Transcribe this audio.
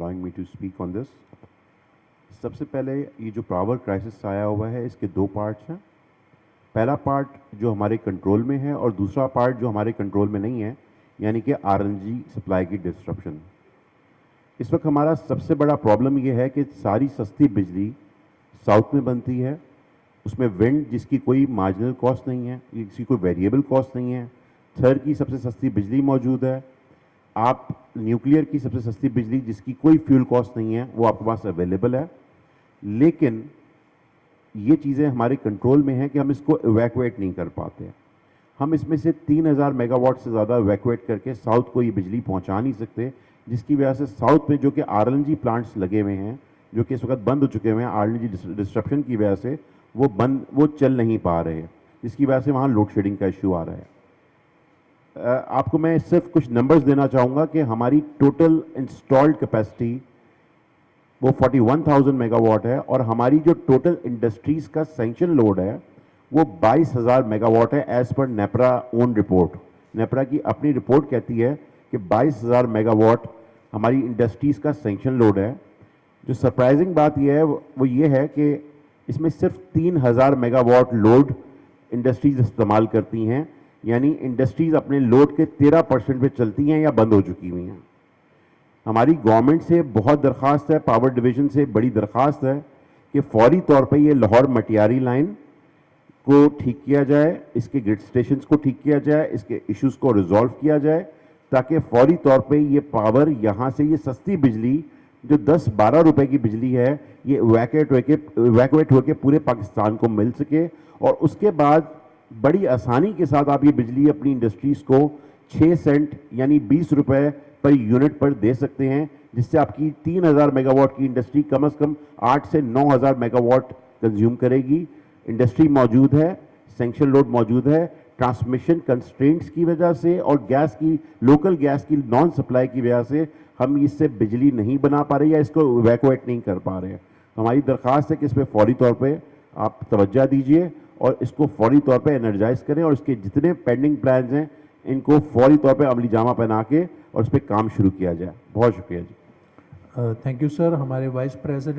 allowing me to speak on this. सबसे पहले ये जो पावर क्राइसिस आया हुआ है इसके दो पार्ट्स हैं. पहला पार्ट जो हमारे कंट्रोल में है और दूसरा पार्ट जो हमारे कंट्रोल में नहीं है, यानी कि आरएनजी सप्लाई की डिस्ट्रप्शन. इस वक्त हमारा सबसे बड़ा प्रॉब्लम ये है कि सारी सस्ती बिजली साउथ में बनती है. उसमें विंड जिसकी कोई मार्जिनल कॉस्ट नहीं है, जिसकी कोई वेरिएबल कॉस्ट नहीं है. थर की सबसे सस्ती बिजली मौजूद है. आप न्यूक्लियर की सबसे सस्ती बिजली जिसकी कोई फ्यूल कॉस्ट नहीं है वो आपके पास अवेलेबल है. लेकिन ये चीज़ें हमारे कंट्रोल में हैं कि हम इसको इवैक्यूएट नहीं कर पाते. हम इसमें से 3000 मेगावाट से ज़्यादा इवैक्यूएट करके साउथ को ये बिजली पहुंचा नहीं सकते, जिसकी वजह से साउथ में जो कि आरएनजी प्लांट्स लगे हुए हैं जो कि इस वक्त बंद हो चुके हुए हैं आरएनजी डिस्ट्रप्शन की वजह से, वो चल नहीं पा रहे हैं, जिसकी वजह से वहाँ लोड शेडिंग का इशू आ रहा है. आपको मैं सिर्फ कुछ नंबर्स देना चाहूँगा कि हमारी टोटल इंस्टॉल्ड कैपेसिटी वो 41,000 मेगावाट है और हमारी जो टोटल इंडस्ट्रीज़ का सैंक्शन लोड है वो 22,000 मेगावाट है as per NEPRA own report. NEPRA की अपनी रिपोर्ट कहती है कि 22,000 मेगावाट हमारी इंडस्ट्रीज़ का सैंक्शन लोड है. जो सरप्राइजिंग बात यह है वो ये है कि इसमें सिर्फ 3,000 मेगावाट लोड इंडस्ट्रीज़ इस्तेमाल करती हैं, यानी इंडस्ट्रीज़ अपने लोड के 13% पे चलती हैं या बंद हो चुकी हुई हैं. हमारी गवर्नमेंट से बहुत दरख्वास्त है, पावर डिवीज़न से बड़ी दरख्वास्त है कि फौरी तौर पे ये लाहौर मटियारी लाइन को ठीक किया जाए, इसके ग्रिड स्टेशंस को ठीक किया जाए, इसके इश्यूज़ को रिजॉल्व किया जाए, ताकि फौरी तौर पे ये पावर यहाँ से ये सस्ती बिजली जो 10-12 रुपए की बिजली है ये इवैक्यूएट होकर पूरे पाकिस्तान को मिल सके. और उसके बाद बड़ी आसानी के साथ आप ये बिजली अपनी इंडस्ट्रीज़ को 6 सेंट यानी 20 रुपए पर यूनिट पर दे सकते हैं, जिससे आपकी 3,000 मेगावाट की इंडस्ट्री कम से कम 8 से 9,000 मेगावाट कंज्यूम करेगी. इंडस्ट्री मौजूद है, सैंक्शन लोड मौजूद है. ट्रांसमिशन कंस्ट्रेंट्स की वजह से और गैस की लोकल गैस की नॉन सप्लाई की वजह से हम इससे बिजली नहीं बना पा रहे या इसको इवैक्यूएट नहीं कर पा रहे. हमारी दरख्वास्त है कि इस पर फौरी तौर पर आप तवज्जो दीजिए और इसको फौरी तौर पे एनर्जाइज करें और इसके जितने पेंडिंग प्लान्स हैं इनको फौरी तौर पे अमली जामा पहना के और इस पर काम शुरू किया जाए. बहुत शुक्रिया जी. Thank you sir. हमारे वाइस प्रेसिडेंट